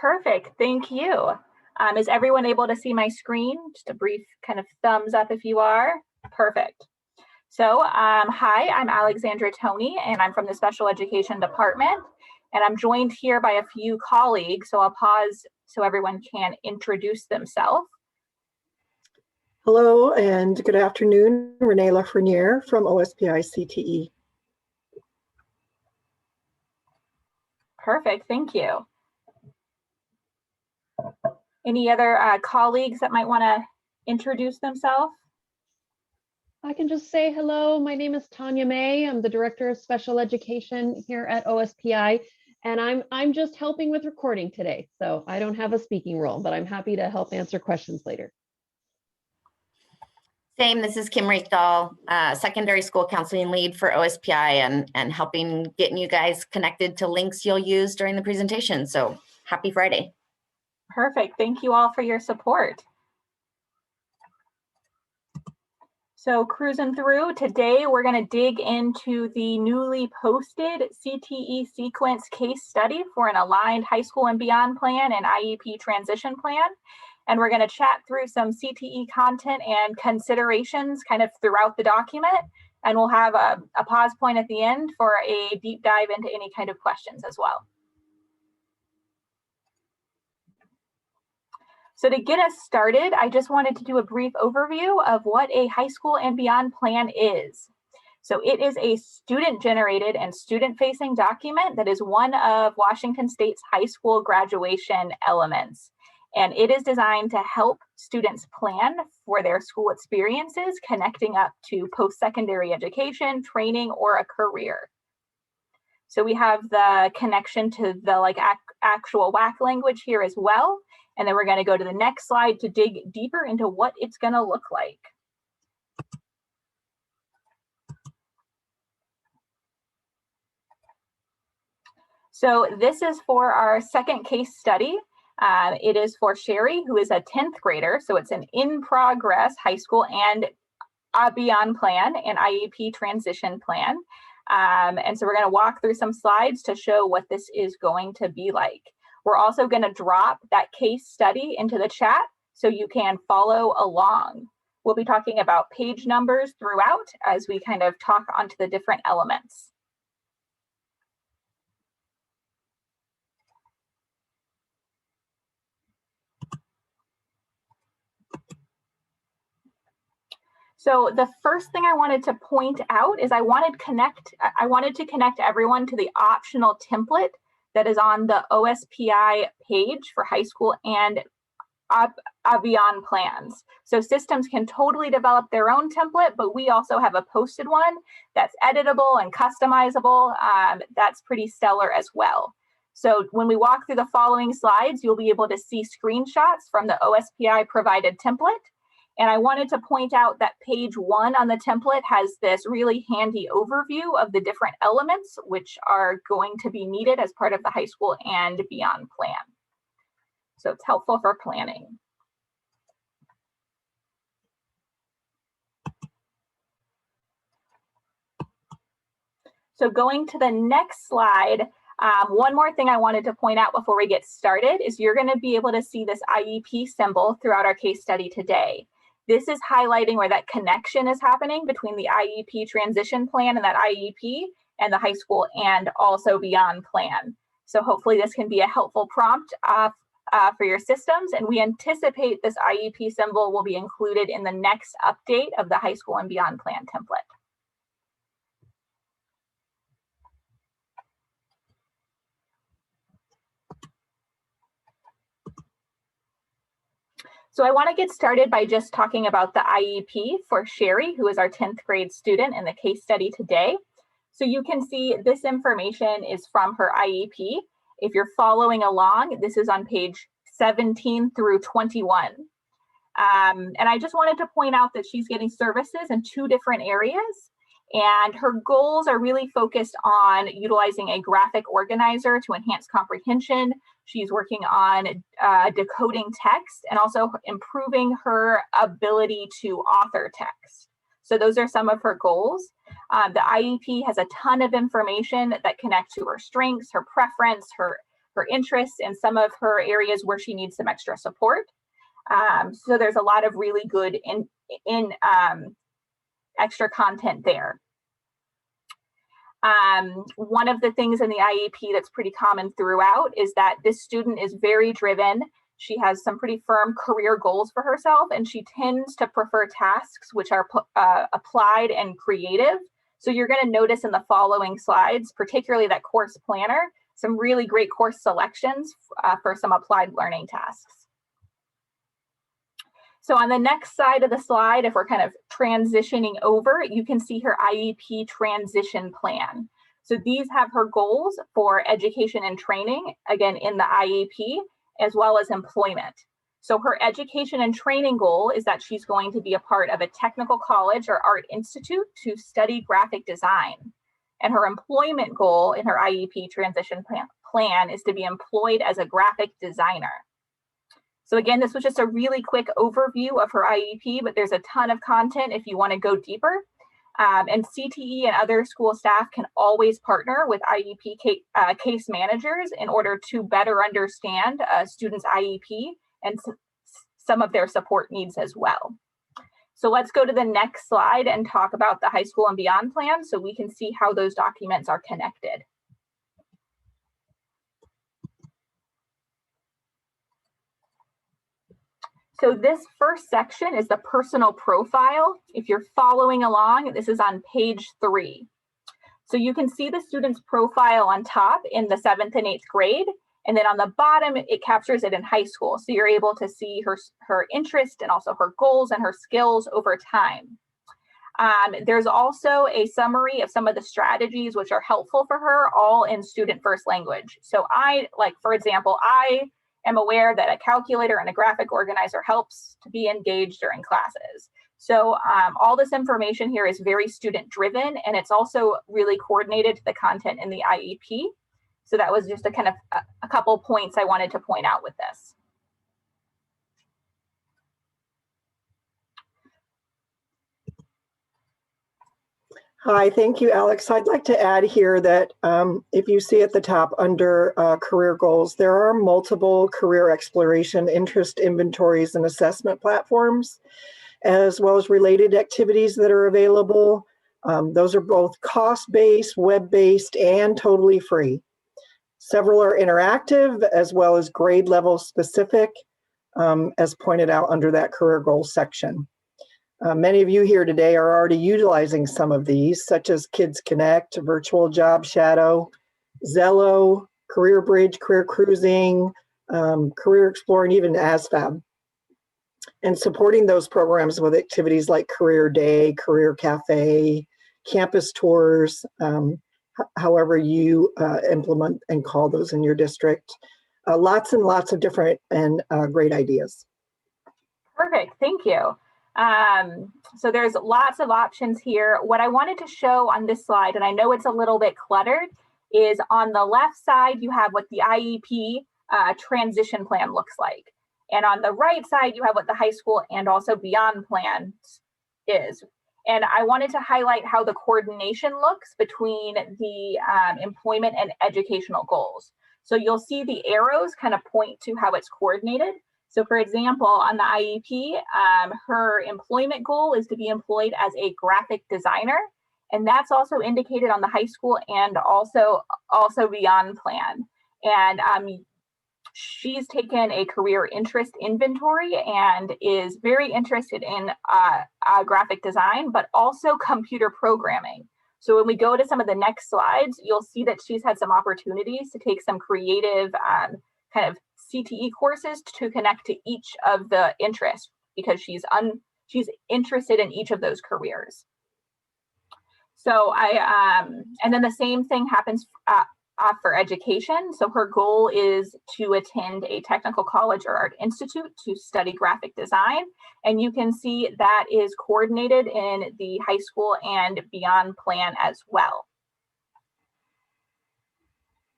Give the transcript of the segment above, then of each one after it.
Perfect, thank you. Is everyone able to see my screen? Just a brief kind of thumbs up if you are. Perfect. So hi, I'm Alexandra Toney, and I'm from the Special Education Department, and I'm joined here by a few colleagues, so I'll pause so everyone can introduce themselves. Hello and good afternoon, Renee Lafreniere from OSPI CTE. Perfect, thank you. Any other colleagues that might want to introduce themselves? I can just say hello. My name is Tanya May. I'm the Director of Special Education here at OSPI, and I'm just helping with recording today. So I don't have a speaking role, but I'm happy to help answer questions later. Same, this is Kim Riechdahl, Secondary School Counseling Lead for OSPI and helping getting you guys connected to links you'll use during the presentation. So happy Friday. Perfect, thank you all for your support. So cruising through, today we're going to dig into the newly posted CTE sequence case study for an aligned high school and beyond plan and IEP transition plan. And we're going to chat through some CTE content and considerations kind of throughout the document. And we'll have a pause point at the end for a deep dive into any kind of questions as well. So to get us started, I just wanted to do a brief overview of what a high school and beyond plan is. So it is a student-generated and student-facing document that is one of Washington State's high school graduation elements. And it is designed to help students plan for their school experiences, connecting up to post-secondary education, training, or a career. So we have the connection to the actual WAC language here as well. And then we're going to go to the next slide to dig deeper into what it's going to look like. So this is for our second case study. It is for Sherry, who is a 10th grader. So it's an in-progress high school and beyond plan and IEP transition plan. And so we're going to walk through some slides to show what this is going to be like. We're also going to drop that case study into the chat so you can follow along. We'll be talking about page numbers throughout as we kind of talk onto the different elements. So the first thing I wanted to point out is I wanted to connect everyone to the optional template that is on the OSPI page for high school and beyond plans. So systems can totally develop their own template, but we also have a posted one that's editable and customizable. That's pretty stellar as well. So when we walk through the following slides, you'll be able to see screenshots from the OSPI provided template. And I wanted to point out that page 1 on the template has this really handy overview of the different elements which are going to be needed as part of the high school and beyond plan. So it's helpful for planning. So going to the next slide, one more thing I wanted to point out before we get started is you're going to be able to see this IEP symbol throughout our case study today. This is highlighting where that connection is happening between the IEP transition plan and that IEP and the high school and also beyond plan. So hopefully this can be a helpful prompt for your systems, and we anticipate this IEP symbol will be included in the next update of the high school and beyond plan template. So I want to get started by just talking about the IEP for Sherry, who is our 10th grade student in the case study today. So you can see this information is from her IEP. If you're following along, this is on page 17 through 21. And I just wanted to point out that she's getting services in 2 different areas. And her goals are really focused on utilizing a graphic organizer to enhance comprehension. She's working on decoding text and also improving her ability to author text. So those are some of her goals. The IEP has a ton of information that connects to her strengths, her preference, her her interests and some of her areas where she needs some extra support. So there's a lot of really good extra content there. One of the things in the IEP that's pretty common throughout is that this student is very driven. She has some pretty firm career goals for herself, and she tends to prefer tasks which are applied and creative. So you're going to notice in the following slides, particularly that course planner, some really great course selections for some applied learning tasks. So on the next side of the slide, if we're kind of transitioning over, you can see her IEP transition plan. So these have her goals for education and training, again, in the IEP, as well as employment. So her education and training goal is that she's going to be a part of a technical college or art institute to study graphic design. And her employment goal in her IEP transition plan is to be employed as a graphic designer. So again, this was just a really quick overview of her IEP, but there's a ton of content if you want to go deeper. And CTE and other school staff can always partner with IEP case managers in order to better understand a student's IEP and some of their support needs as well. So let's go to the next slide and talk about the high school and beyond plan so we can see how those documents are connected. So this first section is the personal profile. If you're following along, this is on page 3. So you can see the student's profile on top in the 7th and 8th grade, and then on the bottom, it captures it in high school. So you're able to see her interest and also her goals and her skills over time. There's also a summary of some of the strategies which are helpful for her, all in student first language. So for example, I am aware that a calculator and a graphic organizer helps to be engaged during classes. So all this information here is very student driven, and it's also really coordinated to the content in the IEP. So that was just a couple points I wanted to point out with this. Hi, thank you, Alex. I'd like to add here that if you see at the top under career goals, there are multiple career exploration, interest inventories, and assessment platforms, as well as related activities that are available. Those are both cost-based, web-based, and totally free. Several are interactive, as well as grade level specific, as pointed out under that career goals section. Many of you here today are already utilizing some of these, such as Kids Connect, Virtual Job Shadow, Zello, Career Bridge, Career Cruising, Career Explorer, and even ASVAB. And supporting those programs with activities like Career Day, Career Cafe, campus tours, however you implement and call those in your district. Lots and lots of different and great ideas. Perfect, thank you. So there's lots of options here. What I wanted to show on this slide, and I know it's a little bit cluttered, is on the left side, you have what the IEP transition plan looks like. And on the right side, you have what the high school and also beyond plan is. And I wanted to highlight how the coordination looks between the employment and educational goals. So you'll see the arrows kind of point to how it's coordinated. So for example, on the IEP, her employment goal is to be employed as a graphic designer. And that's also indicated on the high school and also beyond plan. And she's taken a career interest inventory and is very interested in graphic design, but also computer programming. So when we go to some of the next slides, you'll see that she's had some opportunities to take some creative kind of CTE courses to connect to each of the interests because she's interested in each of those careers. So and then the same thing happens for education. So her goal is to attend a technical college or art institute to study graphic design. And you can see that is coordinated in the high school and beyond plan as well.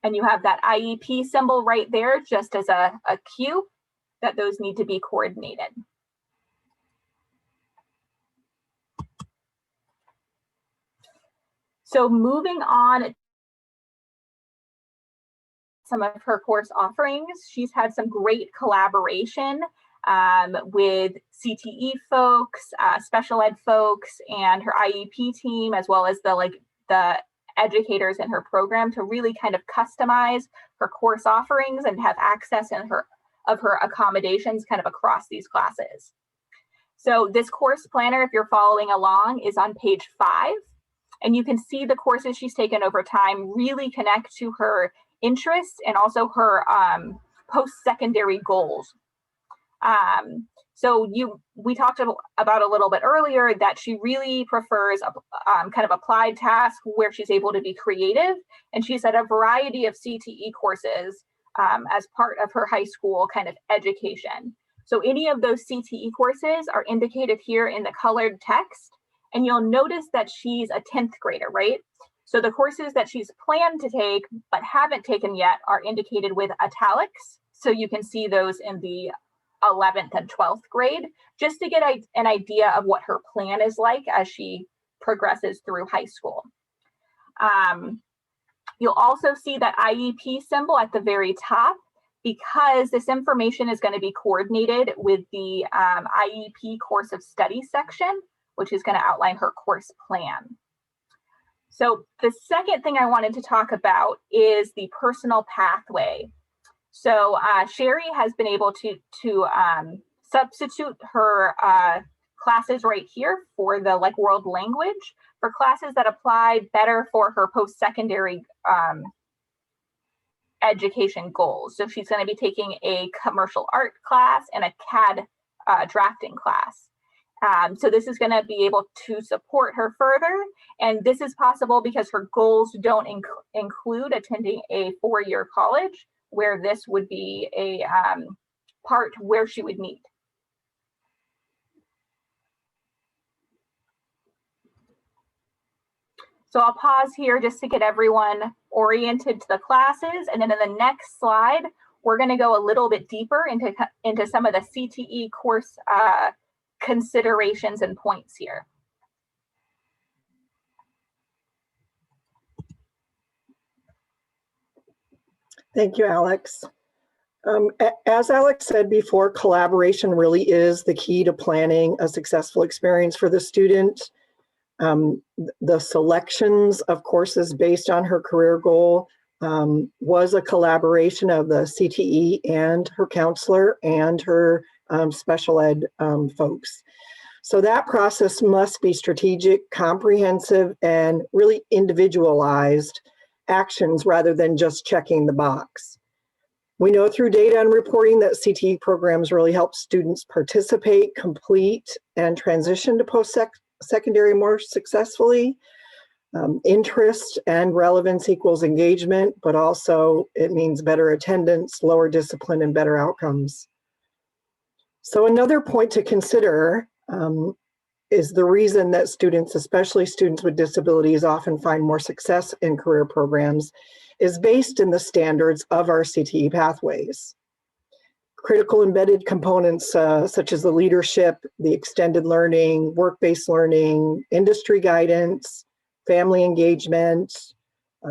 And you have that IEP symbol right there just as a cue that those need to be coordinated. So moving on some of her course offerings. She's had some great collaboration with CTE folks, special ed folks, and her IEP team, as well as the educators in her program, to really kind of customize her course offerings and have access in her accommodations kind of across these classes. So this course planner, if you're following along, is on page 5, and you can see the courses she's taken over time really connect to her interests and also her post-secondary goals. So we talked about a little bit earlier that she really prefers kind of applied tasks where she's able to be creative, and she's had a variety of CTE courses as part of her high school kind of education. So any of those CTE courses are indicated here in the colored text, and you'll notice that she's a 10th grader, right? So the courses that she's planned to take but haven't taken yet are indicated with italics, so you can see those in the 11th and 12th grade, just to get an idea of what her plan is like as she progresses through high school. You'll also see that IEP symbol at the very top, because this information is going to be coordinated with the IEP course of study section, which is going to outline her course plan. So the second thing I wanted to talk about is the personal pathway. So Sherry has been able to substitute her classes right here for the world language for classes that apply better for her post-secondary education goals. So she's going to be taking a commercial art class and a CAD drafting class. So this is going to be able to support her further. And this is possible because her goals don't include attending a 4-year college, where this would be a part where she would meet. So I'll pause here just to get everyone oriented to the classes. And then in the next slide, we're going to go a little bit deeper into some of the CTE course considerations and points here. Thank you, Alex. As Alex said before, collaboration really is the key to planning a successful experience for the student. The selections of courses based on her career goal was a collaboration of the CTE and her counselor and her special ed folks. So that process must be strategic, comprehensive, and really individualized actions rather than just checking the box. We know through data and reporting that CTE programs really help students participate, complete, and transition to post-secondary more successfully. Interest and relevance equals engagement, but also it means better attendance, lower discipline, and better outcomes. So another point to consider is the reason that students, especially students with disabilities, often find more success in career programs is based in the standards of our CTE pathways. Critical embedded components such as the leadership, the extended learning, work-based learning, industry guidance, family engagement,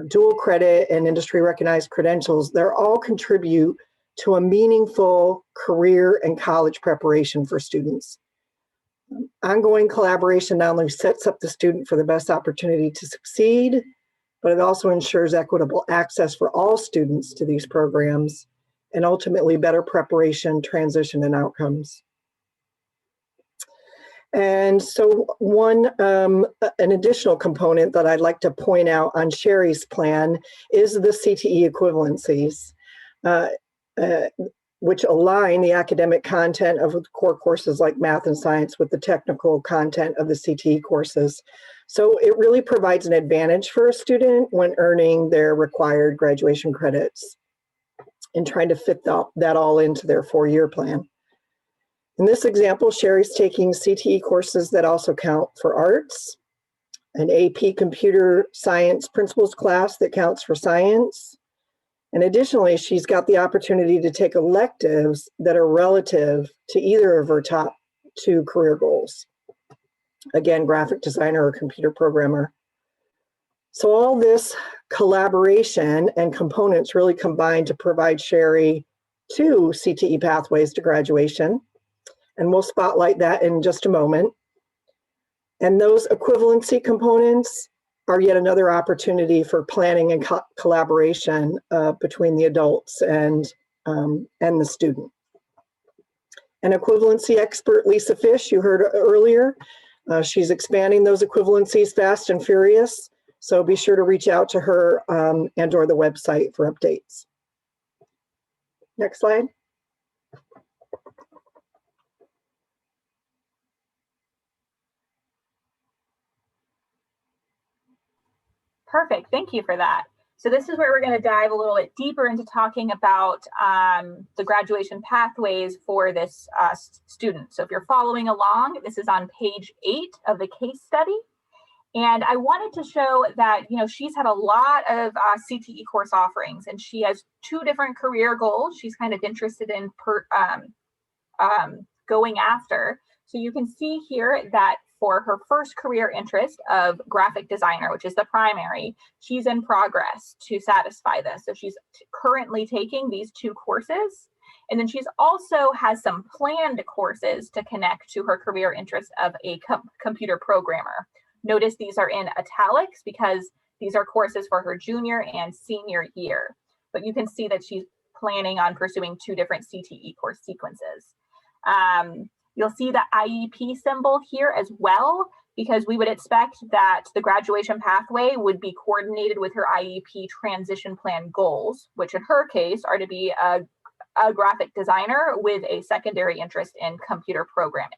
dual credit, and industry recognized credentials, they're all contribute to a meaningful career and college preparation for students. Ongoing collaboration not only sets up the student for the best opportunity to succeed, but it also ensures equitable access for all students to these programs and ultimately better preparation, transition, and outcomes. And so an additional component that I'd like to point out on Sherry's plan is the CTE equivalencies, which align the academic content of core courses like math and science with the technical content of the CTE courses. So it really provides an advantage for a student when earning their required graduation credits and trying to fit that all into their 4-year plan. In this example, Sherry's taking CTE courses that also count for arts, an AP computer science principles class that counts for science. And additionally, she's got the opportunity to take electives that are relative to either of her top 2 career goals. Again, graphic designer or computer programmer. So all this collaboration and components really combine to provide Sherry 2 CTE pathways to graduation. And we'll spotlight that in just a moment. And those equivalency components are yet another opportunity for planning and collaboration between the adults and the student. An equivalency expert, Lisa Fish, you heard earlier, she's expanding those equivalencies fast and furious. So be sure to reach out to her and or the website for updates. Next slide. Perfect, thank you for that. So this is where we're going to dive a little bit deeper into talking about the graduation pathways for this student. So if you're following along, this is on page 8 of the case study. And I wanted to show that, you know, she's had a lot of CTE course offerings, and she has 2 different career goals she's kind of interested in going after. So you can see here that for her first career interest of graphic designer, which is the primary, she's in progress to satisfy this. So she's currently taking these 2 courses. And then she's also has some planned courses to connect to her career interest of a computer programmer. Notice these are in italics because these are courses for her junior and senior year. But you can see that she's planning on pursuing 2 different CTE course sequences. You'll see the IEP symbol here as well, because we would expect that the graduation pathway would be coordinated with her IEP transition plan goals, which in her case are to be a graphic designer with a secondary interest in computer programming.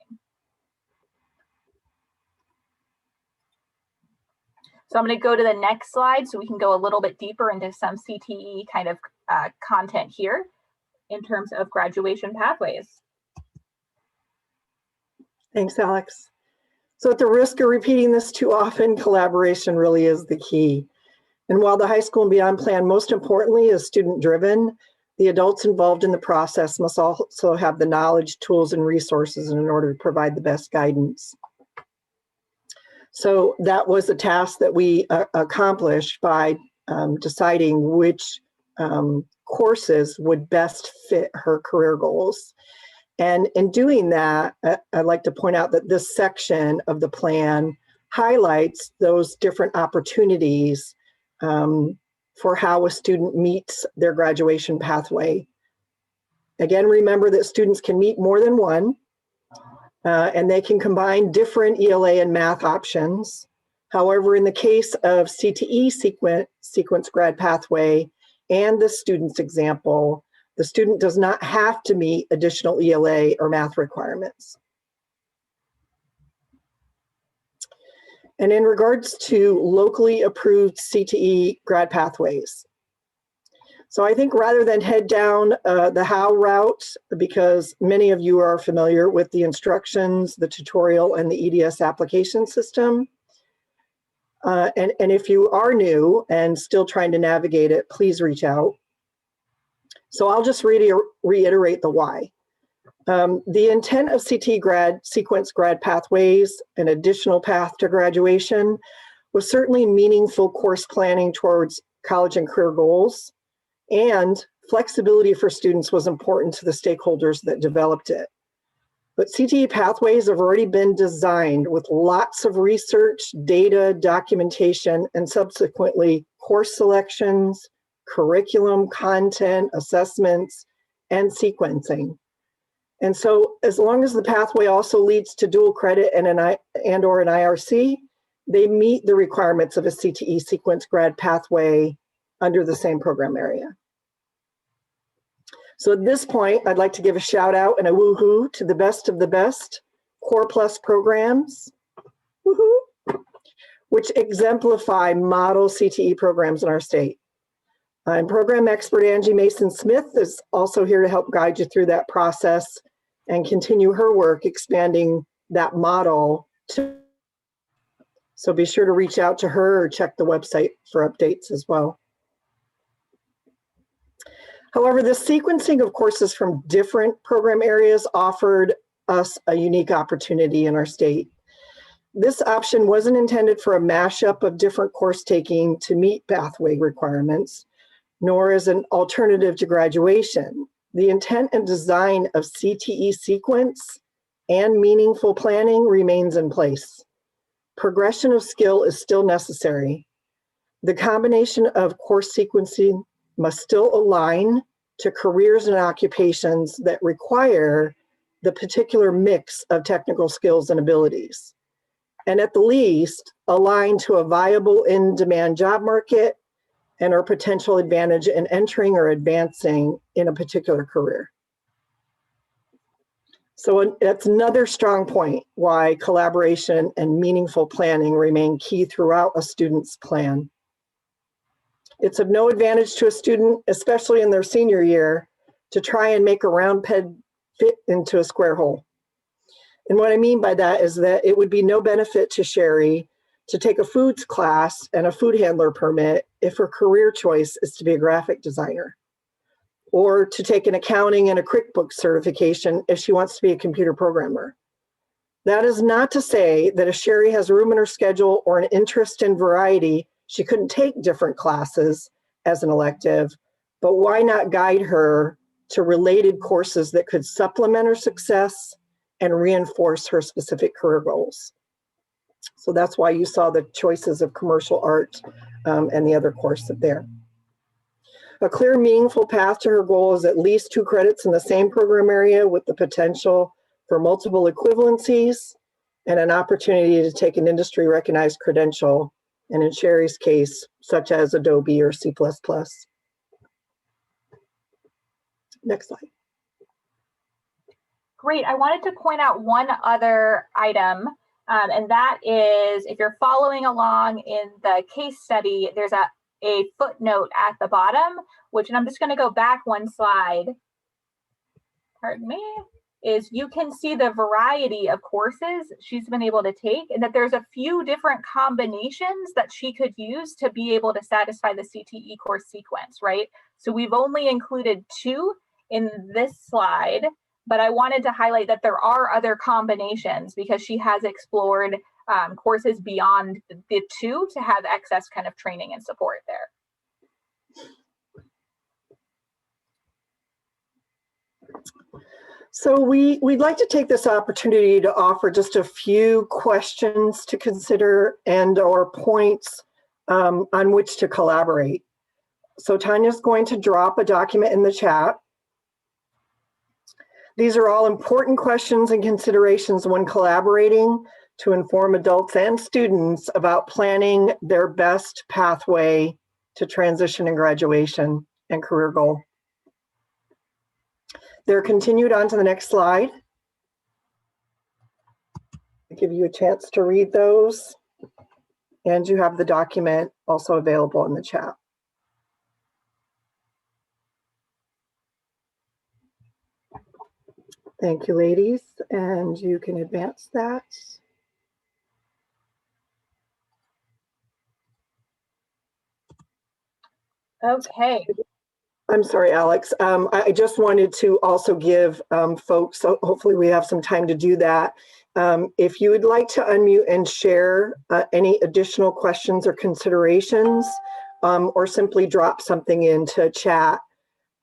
So I'm going to go to the next slide so we can go a little bit deeper into some CTE kind of content here in terms of graduation pathways. Thanks, Alex. So at the risk of repeating this too often, collaboration really is the key. And while the high school and beyond plan, most importantly, is student-driven, the adults involved in the process must also have the knowledge, tools, and resources in order to provide the best guidance. So that was a task that we accomplished by deciding which courses would best fit her career goals. And in doing that, I'd like to point out that this section of the plan highlights those different opportunities for how a student meets their graduation pathway. Again, remember that students can meet more than one, and they can combine different ELA and math options. However, in the case of CTE sequence grad pathway and the student's example, the student does not have to meet additional ELA or math requirements. And in regards to locally approved CTE grad pathways, so I think rather than head down the how route, because many of you are familiar with the instructions, the tutorial, and the EDS application system, and if you are new and still trying to navigate it, please reach out. So I'll just reiterate the why. The intent of CTE sequence grad pathways, an additional path to graduation, was certainly meaningful course planning towards college and career goals, and flexibility for students was important to the stakeholders that developed it. But CTE pathways have already been designed with lots of research, data, documentation, and subsequently course selections, curriculum, content, assessments, and sequencing. And so as long as the pathway also leads to dual credit and or an IRC, they meet the requirements of a CTE sequence grad pathway under the same program area. So at this point, I'd like to give a shout out and a woohoo to the best of the best Core Plus programs, woohoo, which exemplify model CTE programs in our state. And program expert Angie Mason-Smith is also here to help guide you through that process and continue her work expanding that model. So be sure to reach out to her or check the website for updates as well. However, the sequencing of courses from different program areas offered us a unique opportunity in our state. This option wasn't intended for a mashup of different course taking to meet pathway requirements, nor as an alternative to graduation. The intent and design of CTE sequence and meaningful planning remains in place. Progression of skill is still necessary. The combination of course sequencing must still align to careers and occupations that require the particular mix of technical skills and abilities. And at the least, align to a viable in-demand job market and our potential advantage in entering or advancing in a particular career. So that's another strong point why collaboration and meaningful planning remain key throughout a student's plan. It's of no advantage to a student, especially in their senior year, to try and make a round peg fit into a square hole. And what I mean by that is that it would be no benefit to Sherry to take a foods class and a food handler permit if her career choice is to be a graphic designer, or to take an accounting and a QuickBooks certification if she wants to be a computer programmer. That is not to say that if Sherry has room in her schedule or an interest in variety, she couldn't take different classes as an elective, but why not guide her to related courses that could supplement her success and reinforce her specific career goals? So that's why you saw the choices of commercial art and the other course there. A clear, meaningful path to her goal is at least 2 credits in the same program area with the potential for multiple equivalencies and an opportunity to take an industry recognized credential, and in Sherry's case, such as Adobe or C++. Next slide. Great. I wanted to point out one other item, and that is if you're following along in the case study, there's a footnote at the bottom, which, and I'm just going to go back one slide, pardon me, is you can see the variety of courses she's been able to take, and that there's a few different combinations that she could use to be able to satisfy the CTE course sequence, right? So we've only included 2 in this slide, but I wanted to highlight that there are other combinations because she has explored courses beyond the 2 to have excess kind of training and support there. So we'd like to take this opportunity to offer just a few questions to consider and or points on which to collaborate. So Tanya's going to drop a document in the chat. These are all important questions and considerations when collaborating to inform adults and students about planning their best pathway to transition and graduation and career goal. They're continued on to the next slide. I'll give you a chance to read those, and you have the document also available in the chat. Thank you, ladies, and you can advance that. Okay. I'm sorry, Alex. I just wanted to also give folks, so hopefully we have some time to do that. If you would like to unmute and share any additional questions or considerations, or simply drop something into chat.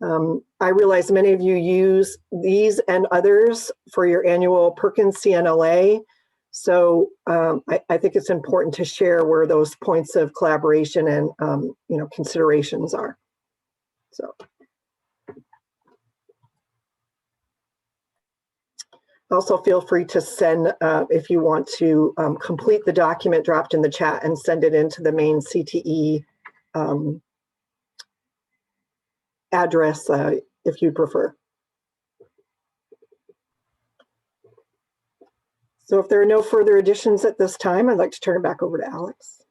I realize many of you use these and others for your annual Perkins CNLA. So I think it's important to share where those points of collaboration and considerations are. So also feel free to send, if you want to complete the document dropped in the chat and send it into the main CTE address if you prefer. So if there are no further additions at this time, I'd like to turn it back over to Alex.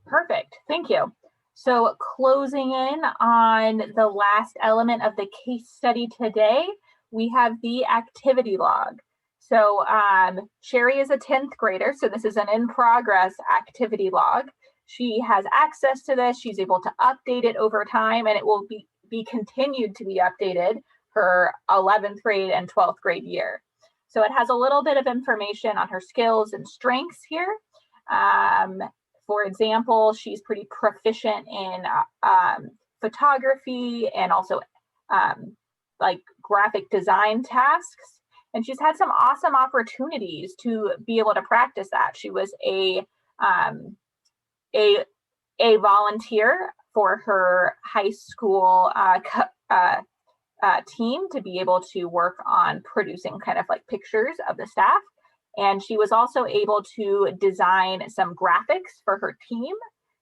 Perfect, thank you. So closing in on the last element of the case study today, we have the activity log. So Sherry is a 10th grader, so this is an in-progress activity log. She has access to this, she's able to update it over time, and it will be continued to be updated her 11th grade and 12th grade year. So it has a little bit of information on her skills and strengths here. For example, she's pretty proficient in photography and also like graphic design tasks. And she's had some awesome opportunities to be able to practice that. She was a volunteer for her high school team to be able to work on producing kind of like pictures of the staff. And she was also able to design some graphics for her team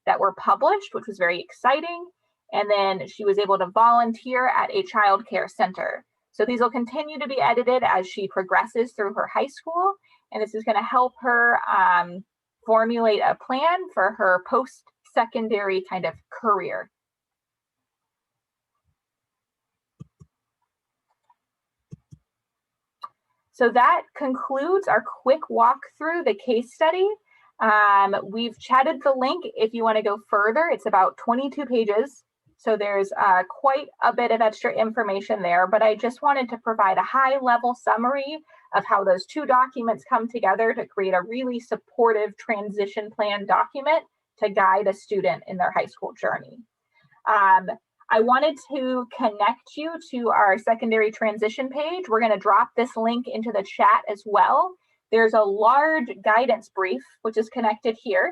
that were published, which was very exciting. And then she was able to volunteer at a child care center. So these will continue to be edited as she progresses through her high school. And this is going to help her formulate a plan for her post-secondary kind of career. So that concludes our quick walk through the case study. We've chatted the link if you want to go further. It's about 22 pages. So there's quite a bit of extra information there, but I just wanted to provide a high level summary of how those two documents come together to create a really supportive transition plan document to guide a student in their high school journey. I wanted to connect you to our secondary transition page. We're going to drop this link into the chat as well. There's a large guidance brief, which is connected here.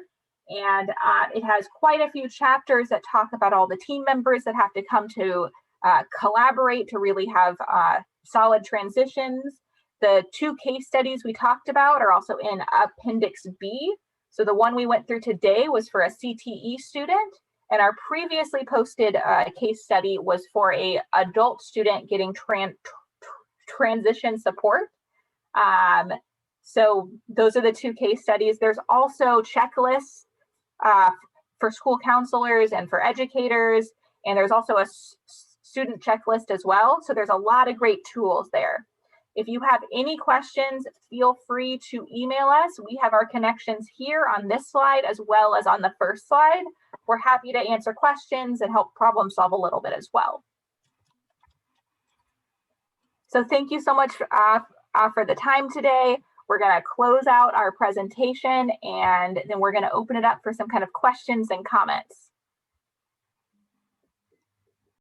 And it has quite a few chapters that talk about all the team members that have to come to collaborate to really have solid transitions. The two case studies we talked about are also in Appendix B. So the one we went through today was for a CTE student. And our previously posted case study was for an adult student getting transition support. So those are the two case studies. There's also checklists for school counselors and for educators. And there's also a student checklist as well. So there's a lot of great tools there. If you have any questions, feel free to email us. We have our connections here on this slide as well as on the first slide. We're happy to answer questions and help problem solve a little bit as well. So thank you so much for the time today. We're going to close out our presentation and then we're going to open it up for some kind of questions and comments.